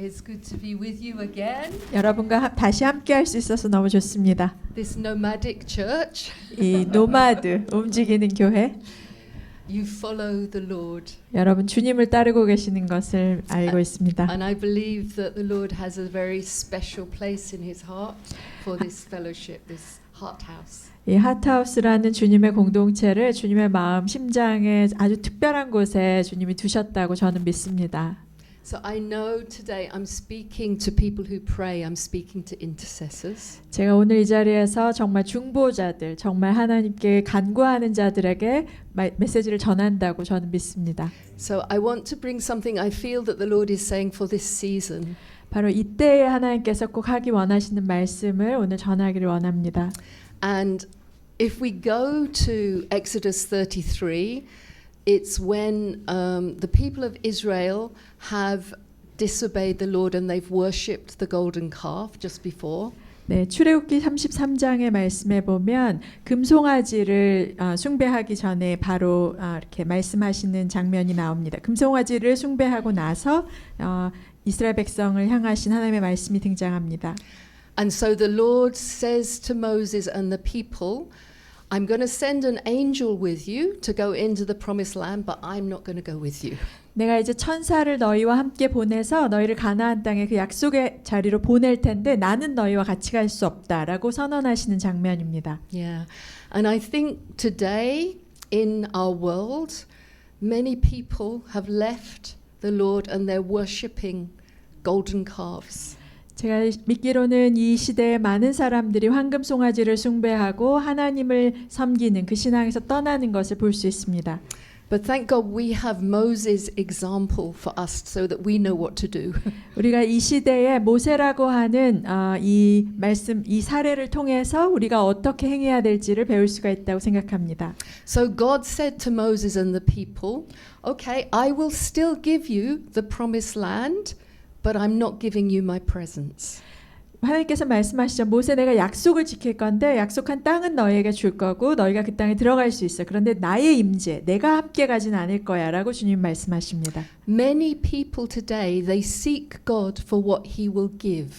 It's good to be with you again. 여러분과 다시 함께 할 수 있어서 너무 좋습니다. This nomadic church. 이 노마드, 움직이는 교회. You follow the Lord. 여러분 주님을 따르고 계시는 것을 알고 있습니다. And I believe that the Lord has a very special place in His heart for this fellowship, this heart house. 이 핫하우스라는 주님의 공동체를 주님의 마음, 심장에 아주 특별한 곳에 주님이 두셨다고 저는 믿습니다. So I know today I'm speaking to people who pray. I'm speaking to intercessors. 제가 오늘 이 자리에서 정말 중보자들, 정말 하나님께 간구하는 자들에게 메시지를 전한다고 저는 믿습니다. So I want to bring something I feel that the Lord is saying for this season. 바로 이때에 하나님께서 꼭 하기 원하시는 말씀을 오늘 전하기를 원합니다. And if we go to Exodus 33, it's when the people of Israel have disobeyed the Lord and they've worshipped the golden calf just before. 네, 출애굽기 33장의 말씀에 보면 금송아지를 숭배하기 전에 바로 이렇게 말씀하시는 장면이 나옵니다. 금송아지를 숭배하고 나서 이스라엘 백성을 향하신 하나님의 말씀이 등장합니다. And so the Lord says to Moses and the people, I'm going to send an angel with you to go into the promised land, but I'm not going to go with you. 내가 이제 천사를 너희와 함께 보내서 너희를 가나안 땅의 그 약속의 자리로 보낼 텐데 나는 너희와 같이 갈 수 없다라고 선언하시는 장면입니다. Yeah. And I think today in our world, many people have left the Lord and they're worshipping golden calves. 제가 믿기로는 이 시대에 많은 사람들이 황금 송아지를 숭배하고 하나님을 섬기는 그 신앙에서 떠나는 것을 볼 수 있습니다. But thank God we have Moses' example for us so that we know what to do. 우리가 이 시대에 모세라고 하는 이 말씀, 이 사례를 통해서 우리가 어떻게 행해야 될지를 배울 수가 있다고 생각합니다. So God said to Moses and the people, okay, I will still give you the promised land, but I'm not giving you my presence. 하나님께서 말씀하시죠. 모세 내가 약속을 지킬 건데 약속한 땅은 너희에게 줄 거고 너희가 그 땅에 들어갈 수 있어. 그런데 나의 임재, 내가 함께 가진 않을 거야 라고 주님 말씀하십니다. Many people today, they seek God for what He will give.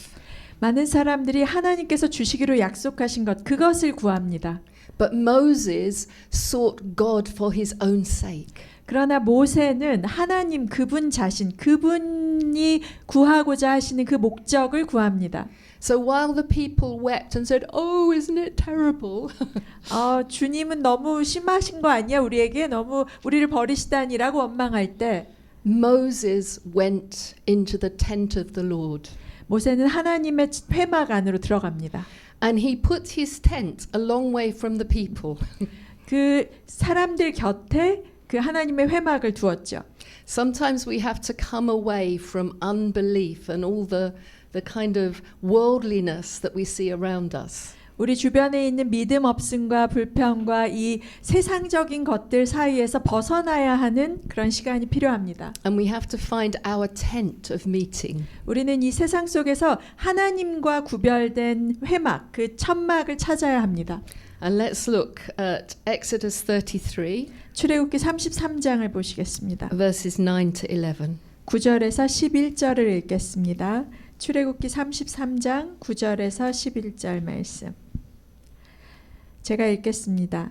많은 사람들이 하나님께서 주시기로 약속하신 것, 그것을 구합니다. But Moses sought God for his own sake. 그러나 모세는 하나님 그분 자신, 그분이 구하고자 하시는 그 목적을 구합니다. So while the people wept and said, "Oh, isn't it terrible?" 주님은 너무 심하신 거 아니야? 우리에게 너무 우리를 버리시다니라고 원망할 때 Moses went into the tent of the Lord. 모세는 하나님의 회막 안으로 들어갑니다. And he put his tent a long way from the people. 그 사람들 곁에 그 하나님의 회막을 두었죠. Sometimes we have to come away from unbelief and all the kind of worldliness that we see around us. 우리 주변에 있는 믿음 없음과 불평과 이 세상적인 것들 사이에서 벗어나야 하는 그런 시간이 필요합니다. And we have to find our tent of meeting. 우리는 이 세상 속에서 하나님과 구별된 회막, 그 천막을 찾아야 합니다. And let's look at Exodus 33, 출애굽기 33장을 보시겠습니다. verses 9 to 11. 9절에서 11절을 읽겠습니다. 출애굽기 33장 9절에서 11절 말씀. 제가 읽겠습니다.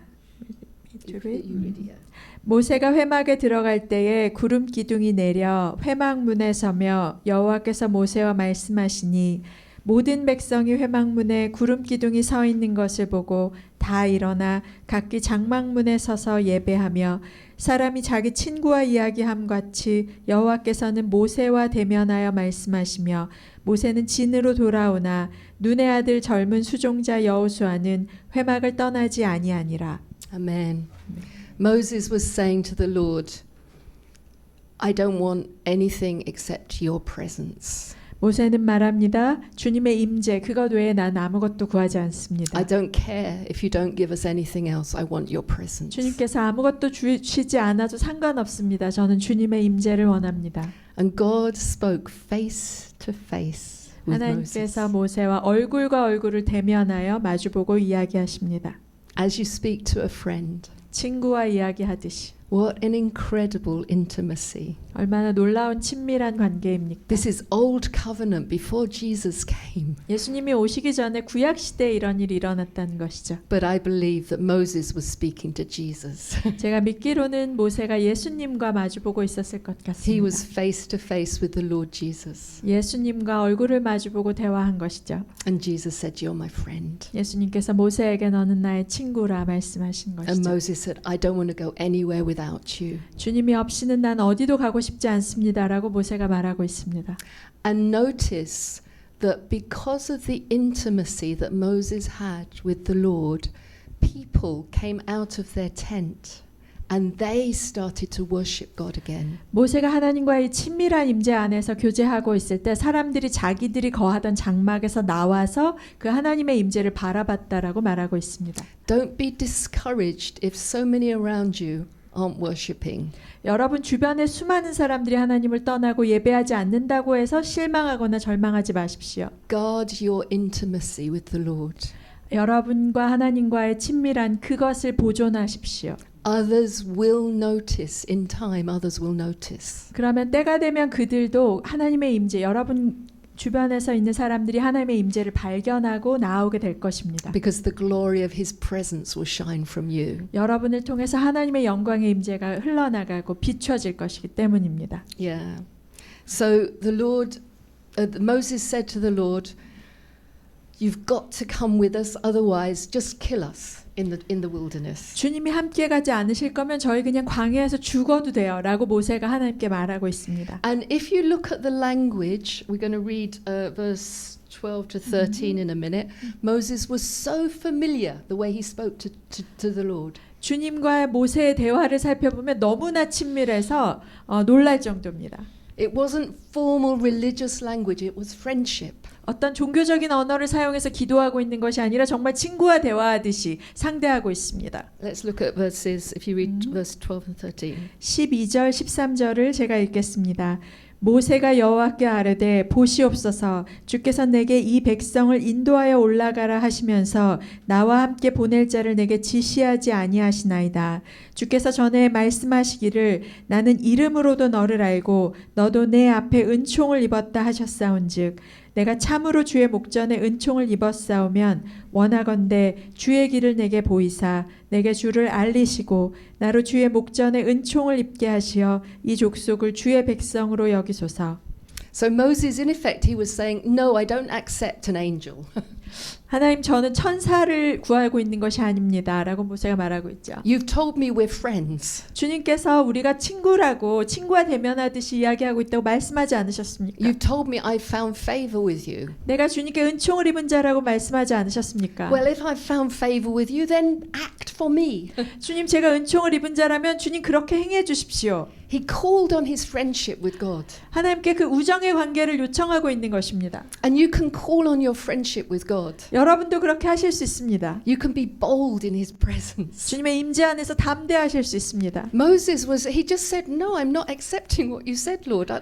모세가 회막에 들어갈 때에 구름 기둥이 내려 회막 문에 서며 여호와께서 모세와 말씀하시니 모든 백성이 회막문에 구름 기둥이 서 있는 것을 보고 다 일어나 각기 장막문에 서서 예배하며 사람이 자기 친구와 이야기함 같이 여호와께서는 모세와 대면하여 말씀하시며 모세는 진으로 돌아오나 눈의 아들 젊은 수종자 여호수아는 회막을 떠나지 아니하니라. Amen. Moses was saying to the Lord, I don't want anything except your presence. 모세는 말합니다. 주님의 임재 그것 외에 난 아무것도 구하지 않습니다. I don't care if you don't give us anything else. I want your presence. 주님께서 아무것도 주시지 않아도 상관없습니다. 저는 주님의 임재를 원합니다. And God spoke face to face with 하나님께서 Moses. 모세와 얼굴과 얼굴을 대면하여 마주보고 이야기하십니다. As you speak to a friend. 친구와 이야기하듯이. What an incredible intimacy. 얼마나 놀라운 친밀한 관계입니까? This is old covenant before Jesus came. 예수님이 오시기 전에 구약 시대에 이런 일이 일어났다는 것이죠. But I believe that Moses was speaking to Jesus. 제가 믿기로는 모세가 예수님과 마주보고 있었을 것 He 같습니다. was face to face with the Lord Jesus. 예수님과 얼굴을 마주보고 대화한 것이죠. And Jesus said, "You're my friend." 예수님께서 모세에게 너는 나의 친구라 말씀하신 And 것이죠. Moses said, "I don't want to go anywhere without you." 주님이 없이는 난 어디도 가고 싶지 않습니다라고 모세가 말하고 있습니다. And notice that because of the intimacy that Moses had with the Lord, people came out of their tent and they started to worship God again. 모세가 하나님과의 친밀한 임재 안에서 교제하고 있을 때 사람들이 자기들이 거하던 장막에서 나와서 그 하나님의 임재를 바라봤다라고 말하고 있습니다. Don't be discouraged if so many around you aren't worshiping. 여러분 주변에 수많은 사람들이 하나님을 떠나고 예배하지 않는다고 해서 실망하거나 절망하지 마십시오. Guard your intimacy with the Lord. 여러분과 하나님과의 친밀한 그것을 보존하십시오. Others will notice in time, others will notice. 그러면 때가 되면 그들도 하나님의 임재, 여러분 주변에서 있는 사람들이 하나님의 임재를 발견하고 나오게 될 것입니다. Because the glory of his presence will shine from you. 여러분을 통해서 하나님의 영광의 임재가 흘러나가고 비춰질 것이기 때문입니다. Yeah. So the Lord, Moses said to the Lord, "You've got to come with us, otherwise just kill us in the wilderness." 주님이 함께 가지 않으실 거면 저희 그냥 광야에서 죽어도 돼요 라고 모세가 하나님께 말하고 있습니다. And if you look at the language, we're going to read verse 12 to 13 in a minute. Moses was so familiar the way he spoke to the Lord. 주님과 모세의 대화를 살펴보면 너무나 친밀해서 놀랄 정도입니다. It wasn't formal religious language, it was friendship. 어떤 종교적인 언어를 사용해서 기도하고 있는 것이 아니라 정말 친구와 대화하듯이 상대하고 있습니다. Let's look at verses, if you read verse 12 and 13. 12절 13절을 제가 읽겠습니다. 모세가 여호와께 아뢰되 보시옵소서 주께서 내게 이 백성을 인도하여 올라가라 하시면서 나와 함께 보낼 자를 내게 지시하지 아니하시나이다. 주께서 전에 말씀하시기를 나는 이름으로도 너를 알고 너도 내 앞에 은총을 입었다 하셨사온즉 내가 참으로 주의 목전에 은총을 입었사오면 원하건대 주의 길을 내게 보이사 내게 주를 알리시고 나로 주의 목전에 은총을 입게 하시어 이 족속을 주의 백성으로 여기소서. So Moses, in effect, he was saying, "No, I don't accept an angel." 하나님 저는 천사를 구하고 있는 것이 아닙니다 라고 모세가 말하고 있죠. You've told me we're friends. 주님께서 우리가 친구라고 친구와 대면하듯이 이야기하고 있다고 말씀하지 않으셨습니까? You've told me I found favor with you. 내가 주님께 은총을 입은 자라고 말씀하지 않으셨습니까? Well, if I found favor with you, then act for me. 주님 제가 은총을 입은 자라면 주님 그렇게 행해 주십시오. He called on his friendship with God. 하나님께 그 우정의 관계를 요청하고 있는 것입니다. And you can call on your friendship with God. 여러분도 그렇게 하실 수 있습니다. You can be bold in his presence. 주님의 임재 안에서 담대하실 수 있습니다. Moses he just said, "No, I'm not accepting what you said, Lord.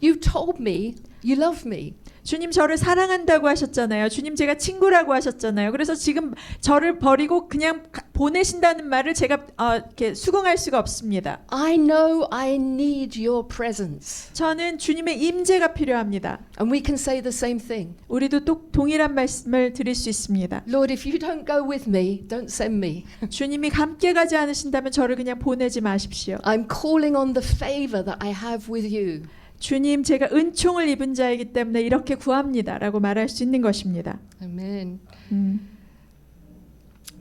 You told me you love me." 주님 저를 사랑한다고 하셨잖아요. 주님 제가 친구라고 하셨잖아요. 그래서 지금 저를 버리고 그냥 보내신다는 말을 제가 이렇게 수긍할 수가 없습니다. I know I need your presence. 저는 주님의 임재가 필요합니다. And we can say the same thing. 우리도 또 동일한 말씀을 드릴 수 있습니다. Lord, if you don't go with me, don't send me. 주님이 함께 가지 않으신다면 저를 그냥 보내지 마십시오. I'm calling on the favor that I have with you. 주님 제가 은총을 입은 자이기 때문에 이렇게 구합니다 라고 말할 수 있는 것입니다. Amen.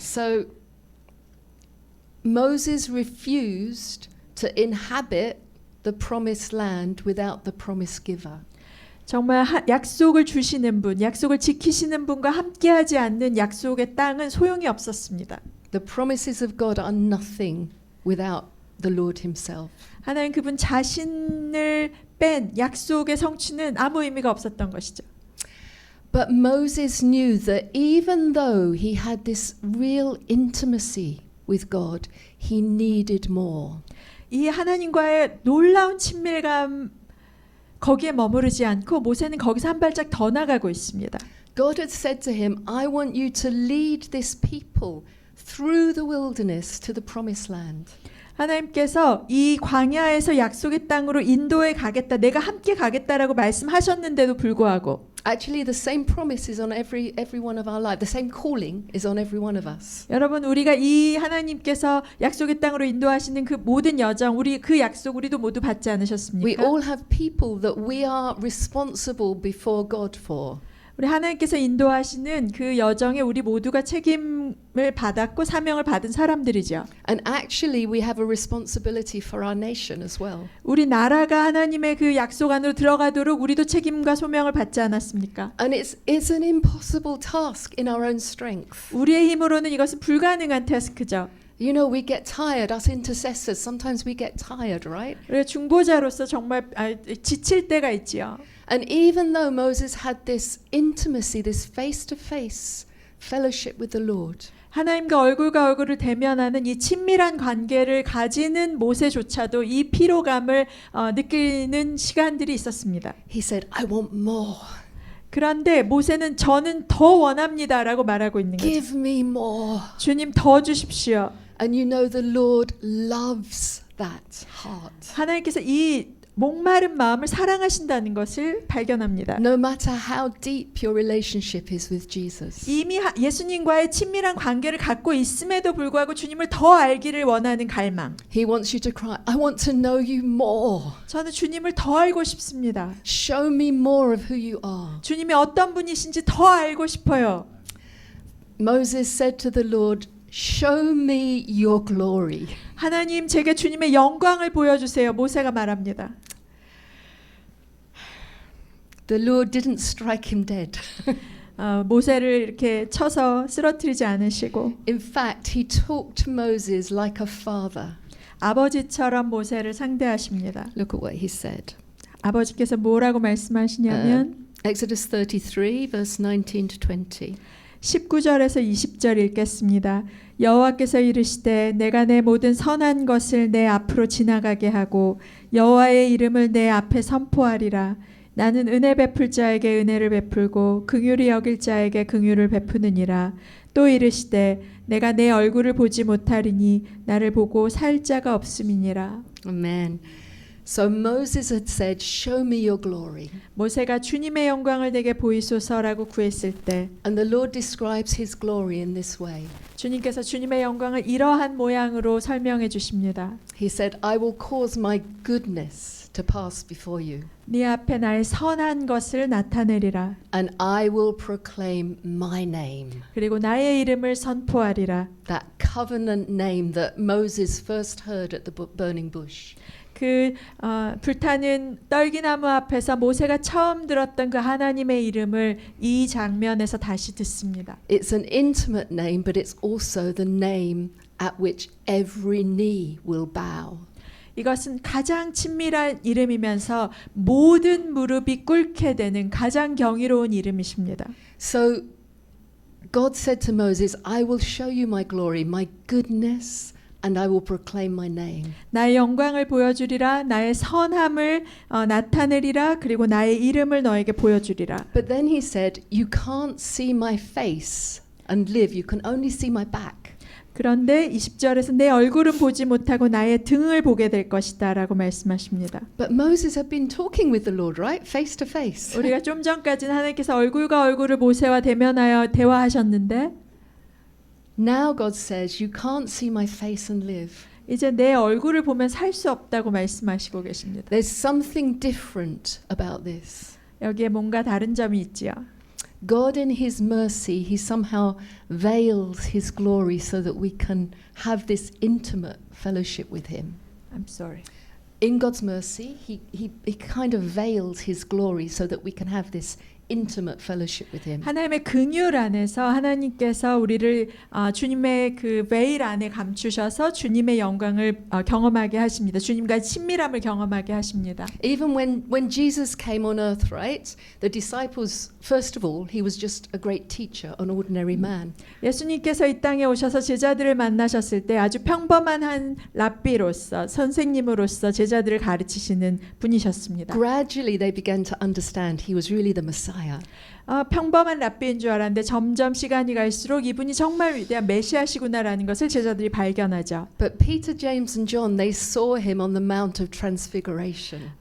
So Moses refused to inhabit the promised land without the promise giver. 정말 약속을 주시는 분, 약속을 지키시는 분과 함께하지 않는 약속의 땅은 소용이 없었습니다. The promises of God are nothing without the Lord himself. 하나님 그분 자신을 뺀 약속의 성취는 아무 의미가 없었던 것이죠. But Moses knew that even though he had this real intimacy with God, he needed more. 이 하나님과의 놀라운 친밀감 거기에 머무르지 않고 모세는 거기서 한 발짝 더 나가고 있습니다. God had said to him, "I want you to lead this people through the wilderness to the promised land." 하나님께서 이 광야에서 약속의 땅으로 인도에 가겠다, 내가 함께 가겠다라고 말씀하셨는데도 불구하고 Actually, the same promise is on every one of our lives. The same calling is on every one of us. 여러분, 우리가 이 하나님께서 약속의 땅으로 인도하시는 그 모든 여정, 우리 그 약속 우리도 모두 받지 We 않으셨습니까? all have people that we are responsible before God for. 우리 하나님께서 인도하시는 그 여정에 우리 모두가 책임을 받았고 사명을 받은 사람들이죠. And actually, we have a responsibility for our nation as well. 우리 나라가 하나님의 그 약속 안으로 들어가도록 우리도 책임과 소명을 받지 않았습니까? And it's an impossible task in our own strength. 우리의 힘으로는 이것은 불가능한 태스크죠. You know, we get tired, us intercessors, sometimes we get tired, right? 우리가 중보자로서 정말 지칠 때가 있지요. And even though Moses had this intimacy, this face-to-face fellowship with the Lord, 하나님과 얼굴과 얼굴을 대면하는 이 친밀한 관계를 가지는 모세조차도 이 피로감을 느끼는 시간들이 있었습니다. he said, I want more. 그런데 모세는 저는 더 원합니다라고 말하고 있는 거죠. Give me more. 주님 더 주십시오. And you know the Lord loves that heart. 하나님께서 이 목마른 마음을 사랑하신다는 것을 발견합니다. No matter how deep your relationship is with Jesus. 이미 예수님과의 친밀한 관계를 갖고 있음에도 불구하고 주님을 더 알기를 원하는 갈망. He wants you to cry, I want to know you more. 저는 주님을 더 알고 싶습니다. Show me more of who you are. 주님이 어떤 분이신지 더 알고 싶어요. Moses said to the Lord, Show me your glory. 하나님, 제게 주님의 영광을 보여주세요. 모세가 말합니다. The Lord didn't strike him dead. 모세를 이렇게 쳐서 쓰러뜨리지 않으시고 In fact, he talked to Moses like a father. 아버지처럼 모세를 상대하십니다. Look at what he said. 아버지께서 뭐라고 말씀하시냐면 Exodus 33, verse 19 to 20. 19절에서 20절 읽겠습니다. 여호와께서 이르시되 내가 내 모든 선한 것을 내 앞으로 지나가게 하고 여호와의 이름을 내 앞에 선포하리라. 나는 은혜 베풀 자에게 은혜를 베풀고 긍휼히 여길 자에게 긍휼을 베푸느니라. 또 이르시되 내가 내 얼굴을 보지 못하리니 나를 보고 살 자가 없음이니라. Amen. So Moses had said, Show me your glory. 모세가 주님의 영광을 내게 보이소서라고 구했을 때 And the Lord describes his glory in this way. 주님께서 주님의 영광을 이러한 모양으로 설명해 주십니다. He said, I will cause my goodness to pass before you. 네 앞에 나의 선한 것을 나타내리라. And I will proclaim my name. 그리고 나의 이름을 선포하리라. That covenant name that Moses first heard at the burning bush. 그 불타는 떨기나무 앞에서 모세가 처음 들었던 그 하나님의 이름을 이 장면에서 다시 듣습니다. It's an intimate name, but it's also the name at which every knee will bow. 이것은 가장 친밀한 이름이면서 모든 무릎이 꿇게 되는 가장 경이로운 이름이십니다. So God said to Moses, I will show you my glory, my goodness, and I will proclaim my name. 나의 영광을 보여주리라. 나의 선함을 나타내리라. 그리고 나의 이름을 너에게 보여주리라. But then he said, you can't see my face and live. You can only see my back. 그런데 20절에서 내 얼굴은 보지 못하고 나의 등을 보게 될 것이다 라고 말씀하십니다. But Moses had been talking with the Lord, right? Face to face. 우리가 좀 전까지는 하나님께서 얼굴과 얼굴을 모세와 대면하여 대화하셨는데 Now God says, you can't see my face and live. 이제 내 얼굴을 보면 살 수 없다고 말씀하시고 계십니다. There's something different about this. 여기에 뭔가 다른 점이 있지요. God in his mercy, he somehow veils his glory so that we can have this intimate fellowship with him. I'm sorry. In God's mercy, he kind of veils his glory so that we can have this intimate fellowship with him. 하나님의 긍휼 안에서 하나님께서 우리를 주님의 그 베일 안에 감추셔서 주님의 영광을 경험하게 하십니다. 주님과 친밀함을 경험하게 하십니다. Even when Jesus came on earth, right? The disciples, first of all, he was just a great teacher, an ordinary man. 예수님께서 이 땅에 오셔서 제자들을 만나셨을 때 아주 평범한 한 랍비로서 선생님으로서 제자들을 가르치시는 분이셨습니다. Gradually they began to understand he was really the Messiah. Messiah. 평범한 랍비인 줄 알았는데 점점 시간이 갈수록 이분이 정말 위대한 메시아시구나라는 것을 제자들이 발견하죠. But Peter, James, and John, they saw him on the Mount of Transfiguration.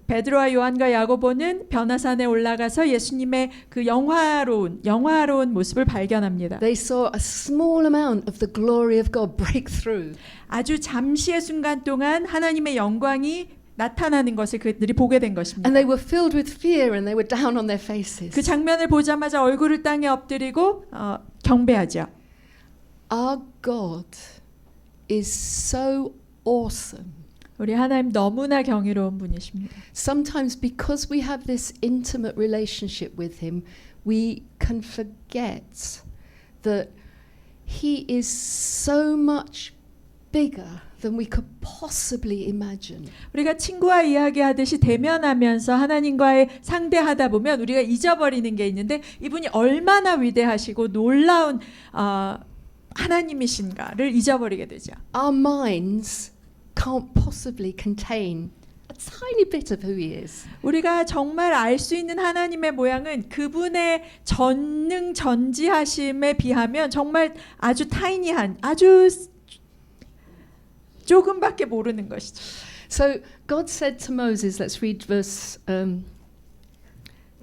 베드로와 요한과 야고보는 변화산에 올라가서 예수님의 그 영화로운 모습을 발견합니다. They saw a small amount of the glory of God break through. 아주 잠시의 순간 동안 하나님의 영광이 나타나는 것을 그들이 보게 된 것입니다. And they were filled with fear and they were down on their faces. 그 장면을 보자마자 얼굴을 땅에 엎드리고 경배하죠. Our God is so awesome. 우리 하나님 너무나 경이로운 분이십니다. Sometimes because we have this intimate relationship with him, we can forget that he is so much bigger than we could possibly imagine. 우리가 친구와 이야기하듯이 대면하면서 하나님과의 상대하다 보면 우리가 잊어버리는 게 있는데 이분이 얼마나 위대하시고 놀라운 하나님이신가를 잊어버리게 되죠. Our minds can't possibly contain a tiny bit of who he is. 우리가 정말 알 수 있는 하나님의 모양은 그분의 전능전지하심에 비하면 정말 아주 타이니한 아주 조금밖에 모르는 것이죠. So God said to Moses, let's read verse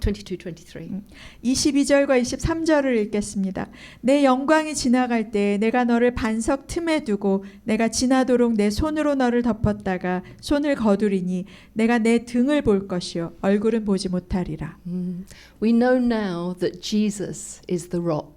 22, 23. 22절과 23절을 읽겠습니다. 내 영광이 지나갈 때 내가 너를 반석 틈에 두고 내가 지나도록 내 손으로 너를 덮었다가 손을 거두리니 내가 내 등을 볼 것이요 얼굴은 보지 못하리라. We know now that Jesus is the rock.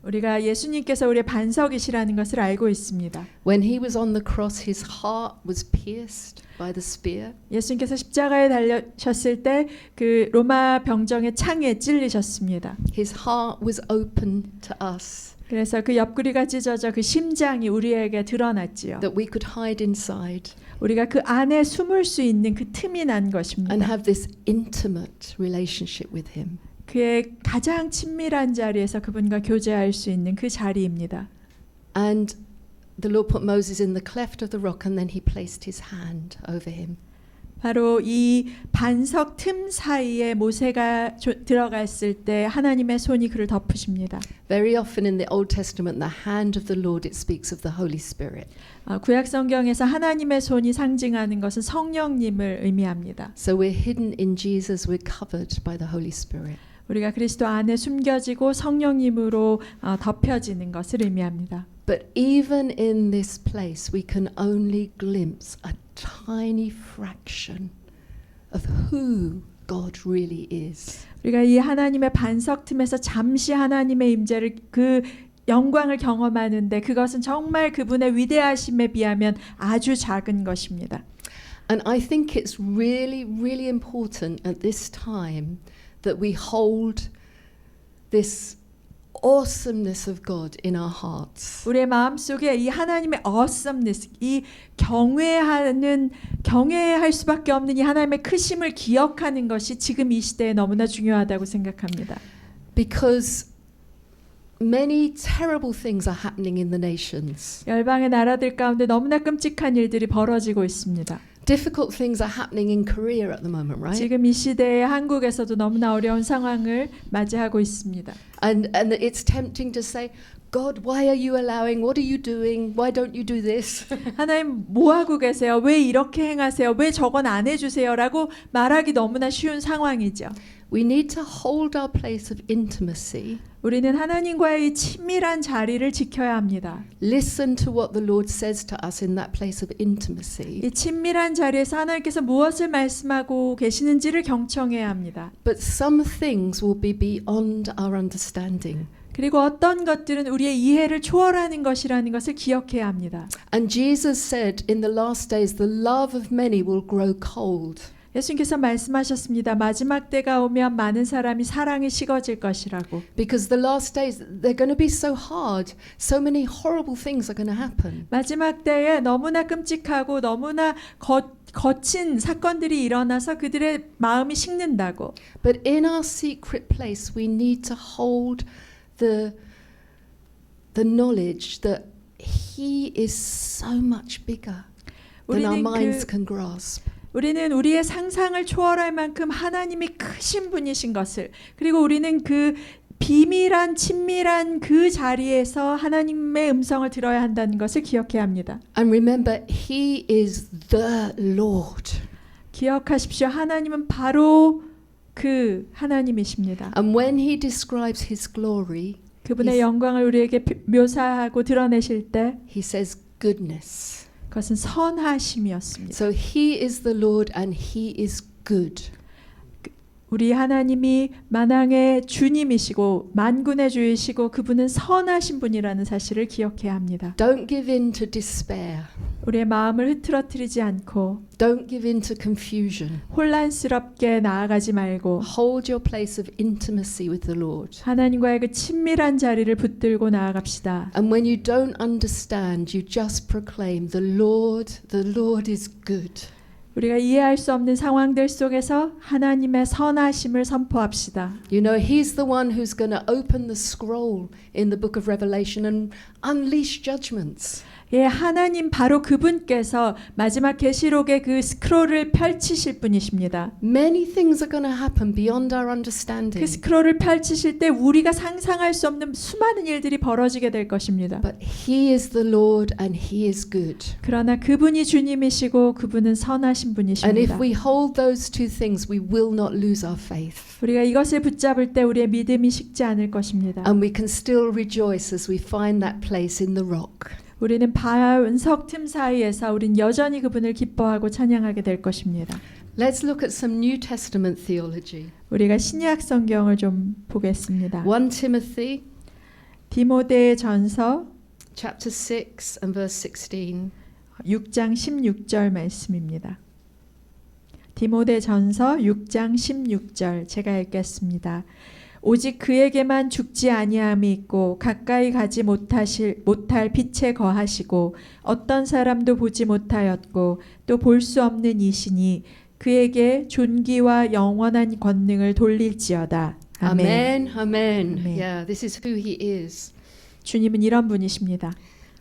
우리가 예수님께서 우리의 반석이시라는 것을 알고 있습니다. When he was on the cross, his heart was pierced by the spear. 예수님께서 십자가에 달리셨을 때 그 로마 병정의 창에 찔리셨습니다. His heart was open to us. 그래서 그 옆구리가 찢어져 그 심장이 우리에게 드러났지요. That we could hide inside. 우리가 그 안에 숨을 수 있는 그 틈이 난 And 것입니다. have this intimate relationship with him. 그의 가장 친밀한 자리에서 그분과 교제할 수 있는 그 자리입니다. And the Lord put Moses in the cleft of the rock and then he placed his hand over him. 바로 이 반석 틈 사이에 모세가 들어갔을 때 하나님의 손이 그를 덮으십니다. Very often in the Old Testament, the hand of the Lord, it speaks of the Holy Spirit. 구약 성경에서 하나님의 손이 상징하는 것은 성령님을 의미합니다. So we're hidden in Jesus, we're covered by the Holy Spirit. 우리가 그리스도 안에 숨겨지고 성령님으로 덮여지는 것을 의미합니다. But even in this place, we can only glimpse a tiny fraction of who God really is. 우리가 이 하나님의 반석 틈에서 잠시 하나님의 임재를 그 영광을 경험하는데 그것은 정말 그분의 위대하심에 비하면 아주 작은 것입니다. And I think it's really, really important at this time that we hold this awesomeness of God in our hearts. 우리의 마음속에 이 하나님의 awesomeness, 이 경외할 수밖에 없는 이 하나님의 크심을 기억하는 것이 지금 이 시대에 너무나 중요하다고 생각합니다. Because many terrible things are happening in the nations. 열방의 나라들 가운데 너무나 끔찍한 일들이 벌어지고 있습니다. Difficult things are happening in Korea at the moment, right? 지금 이 시대에 한국에서도 너무나 어려운 상황을 맞이하고 있습니다. And it's tempting to say, God, why are you allowing? What are you doing? Why don't you do this? 하나님 뭐 하고 계세요? 왜 이렇게 행하세요? 왜 저건 안 해주세요라고 말하기 너무나 쉬운 상황이죠. We need to hold our place of intimacy. 우리는 하나님과의 친밀한 자리를 지켜야 합니다. Listen to what the Lord says to us in that place of intimacy. 이 친밀한 자리에서 하나님께서 무엇을 말씀하고 계시는지를 경청해야 합니다. But some things will be beyond our understanding. 그리고 어떤 것들은 우리의 이해를 초월하는 것이라는 것을 기억해야 합니다. And Jesus said, in the last days, the love of many will grow cold. 예수님께서 말씀하셨습니다. 마지막 때가 오면 많은 사람이 사랑이 식어질 것이라고. Because the last days, they're going to be so hard. So many horrible things are going to happen. 마지막 때에 너무나 끔찍하고 너무나 거친 사건들이 일어나서 그들의 마음이 식는다고. But in our secret place, we need to hold the knowledge that He is so much bigger than our minds can grasp. 우리는 우리의 상상을 초월할 만큼 하나님이 크신 분이신 것을, 그리고 우리는 그 비밀한 친밀한 그 자리에서 하나님의 음성을 들어야 한다는 것을 기억해야 합니다. And remember, He is the Lord. 기억하십시오. 하나님은 바로 그 하나님이십니다. And when He describes His glory, 그분의 영광을 우리에게 묘사하고 드러내실 때 He says goodness. 그것은 선하심이었습니다. So He is the Lord and He is good. 우리 하나님이 만왕의 주님이시고 만군의 주이시고 그분은 선하신 분이라는 사실을 기억해야 합니다. Don't give in to despair. 우리의 마음을 흐트러뜨리지 않고 Don't give in to confusion. 혼란스럽게 나아가지 말고 Hold your place of intimacy with the Lord. 하나님과의 그 친밀한 자리를 붙들고 나아갑시다. And when you don't understand, you just proclaim, the Lord is good. 우리가 이해할 수 없는 상황들 속에서 하나님의 선하심을 선포합시다. You know, He's the one who's going to open the scroll in the book of Revelation and unleash judgments. 예, 하나님 바로 그분께서 마지막 계시록의 그 스크롤을 펼치실 분이십니다. Many things are going to happen beyond our 그 understanding. 스크롤을 펼치실 때 우리가 상상할 수 없는 수많은 일들이 벌어지게 될 것입니다. But He is the Lord and He is good. 그러나 그분이 주님이시고 그분은 선하신 And if 분이십니다. we hold those two things, we will not lose our faith. 우리가 이것을 붙잡을 때 우리의 믿음이 식지 않을 것입니다. And we can still rejoice as we find that place in the rock. 우리는 반석 틈 사이에서 우린 여전히 그분을 기뻐하고 찬양하게 될 것입니다. Let's look at some New Testament theology. 우리가 신약 성경을 좀 보겠습니다. 1 Timothy 디모데 전서 chapter 6 and verse 16. 6장 16절 말씀입니다. 디모데 전서 6장 16절 제가 읽겠습니다. 오직 그에게만 죽지 아니함이 있고 가까이 가지 못할 빛에 거하시고 어떤 사람도 보지 못하였고 또 볼 수 없는 이시니 그에게 존귀와 영원한 권능을 돌릴지어다. 아멘. Amen. Amen. Amen. Yeah, this is who He is. 주님은 이런 분이십니다.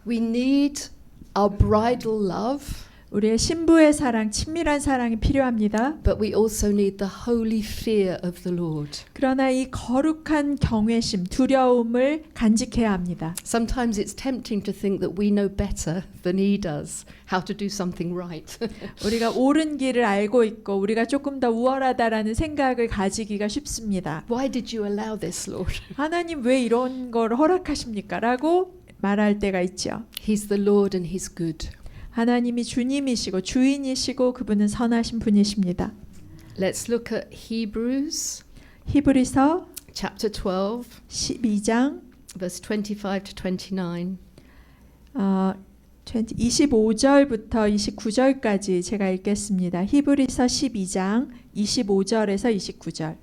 We need our bridal love, 우리의 신부의 사랑, 친밀한 사랑이 필요합니다. but we also need the holy fear of the Lord. 그러나 이 거룩한 경외심, 두려움을 간직해야 합니다. Sometimes it's tempting to think that we know better than He does how to do something right. 우리가 옳은 길을 알고 있고 우리가 조금 더 우월하다라는 생각을 가지기가 쉽습니다. Why did you allow this, Lord? 하나님 왜 이런 걸 허락하십니까? 라고 말할 때가 있죠. He's the Lord and He's good. 하나님이 주님이시고 주인이시고 그분은 선하신 분이십니다. Let's look at Hebrews 히브리서 chapter 12 12장 verse 25 to 29. 25절부터 29절까지 제가 읽겠습니다. 히브리서 12장 25절에서 29절.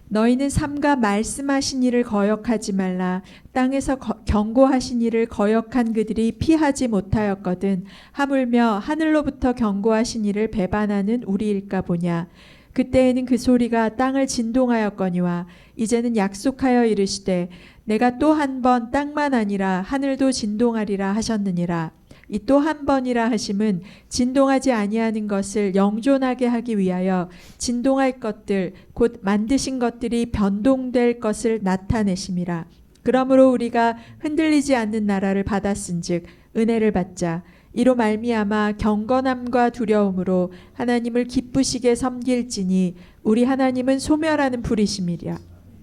너희는 삼가 말씀하신 이를 거역하지 말라. 땅에서 경고하신 이를 거역한 그들이 피하지 못하였거든. 하물며 하늘로부터 경고하신 이를 배반하는 우리일까 보냐. 그때에는 그 소리가 땅을 진동하였거니와 이제는 약속하여 이르시되 내가 또 한 번 땅만 아니라 하늘도 진동하리라 하셨느니라. 이 또 한 번이라 하심은 진동하지 아니하는 것을 영존하게 하기 위하여 진동할 것들 곧 만드신 것들이 변동될 것을 나타내심이라. 그러므로 우리가 흔들리지 않는 나라를 받았은즉 은혜를 받자. 이로 말미암아 경건함과 두려움으로 하나님을 기쁘시게 섬길지니 우리 하나님은 소멸하는 불이심이랴.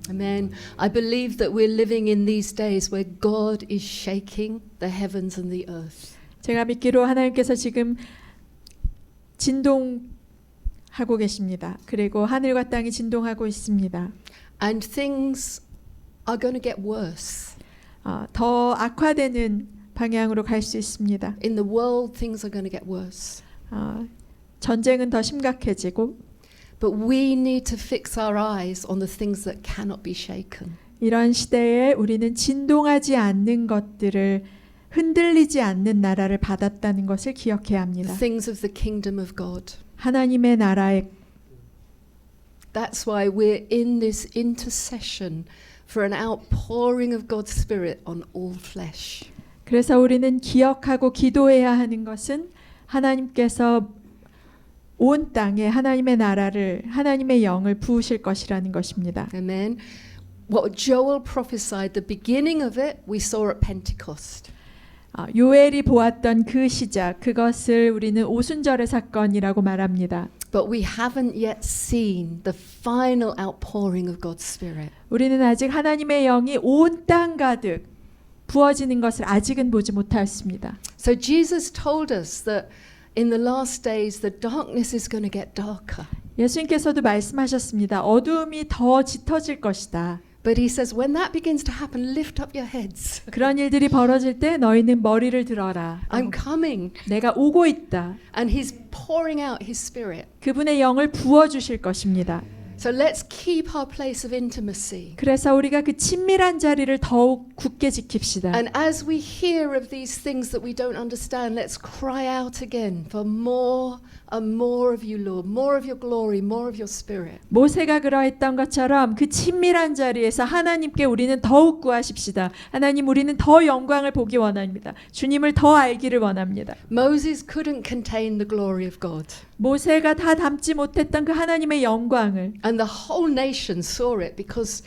Amen. I believe that we're living in these days where God is shaking the heavens and the earth. 제가 믿기로 하나님께서 지금 진동하고 계십니다. 그리고 하늘과 땅이 진동하고 있습니다. And things are going to get worse. 더 악화되는 방향으로 갈 수 있습니다. In the world, things are going to get worse. 전쟁은 더 심각해지고 But we need to fix our eyes on the things that cannot be shaken. 이런 시대에 우리는 진동하지 않는 것들을 흔들리지 않는 나라를 받았다는 것을 기억해야 합니다. The things of the kingdom of God. 하나님의 나라의 That's why we're in this intercession for an outpouring of God's Spirit on all flesh. 그래서 우리는 기억하고 기도해야 하는 것은 하나님께서 온 땅에 하나님의 나라를 하나님의 영을 부으실 것이라는 것입니다. Amen. What Joel prophesied, the beginning of it, we saw at Pentecost. 요엘이 보았던 그 시작, 그것을 우리는 오순절의 사건이라고 말합니다. But we haven't yet seen the final outpouring of God's Spirit. 우리는 아직 하나님의 영이 온 땅 가득 부어지는 것을 아직은 보지 못했습니다. So Jesus told us that in the last days the darkness is going to get darker. 예수님께서도 말씀하셨습니다. 어두움이 더 짙어질 것이다. But he says when that begins to happen, lift up your heads. 그런 일들이 벌어질 때 너희는 머리를 들어라. I'm coming. 내가 오고 있다. And he's pouring out his Spirit. 그분의 영을 부어 주실 것입니다. So let's keep our place of intimacy. 그래서 우리가 그 친밀한 자리를 더욱 굳게 지킵시다. And as we hear of these things that we don't understand, let's cry out again for more and more of you, Lord. More of your glory, more of your Spirit. 모세가 그러했던 것처럼 그 친밀한 자리에서 하나님께 우리는 더욱 구하십시다. 하나님, 우리는 더 영광을 보기 원합니다. 주님을 더 알기를 원합니다. Moses couldn't contain the glory of God. 모세가 다 담지 못했던 그 하나님의 영광을 And the whole nation saw it because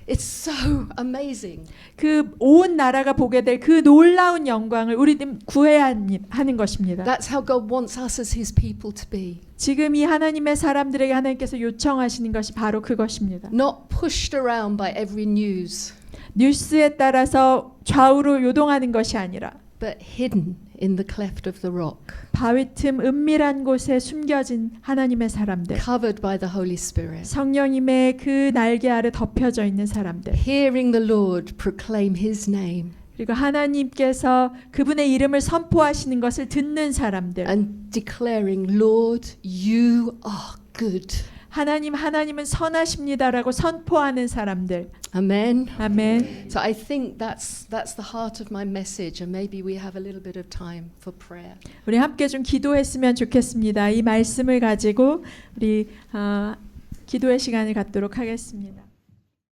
it's so amazing. 그 온 나라가 보게 될 그 놀라운 영광을 우리는 구해야 하는 것입니다. That's how God wants us as his people to be. 지금 이 하나님의 사람들에게 하나님께서 요청하시는 것이 바로 그것입니다. Not pushed around by every news, 뉴스에 따라서 좌우로 요동하는 것이 아니라 but hidden in the cleft of the rock. 바위 틈 은밀한 곳에 숨겨진 하나님의 사람들, Covered by the Holy Spirit. 성령님의 그 날개 아래 덮여져 있는 사람들, Hearing the Lord proclaim his name 그리고 하나님께서 그분의 이름을 선포하시는 것을 듣는 사람들, and declaring, Lord, you are good. 하나님은 선하십니다라고 선포하는 사람들. Amen. 아멘. So I think that's the heart of my message, and maybe we have a little bit of time for prayer. 우리 함께 좀 기도했으면 좋겠습니다. 이 말씀을 가지고 우리 기도의 시간을 갖도록 하겠습니다.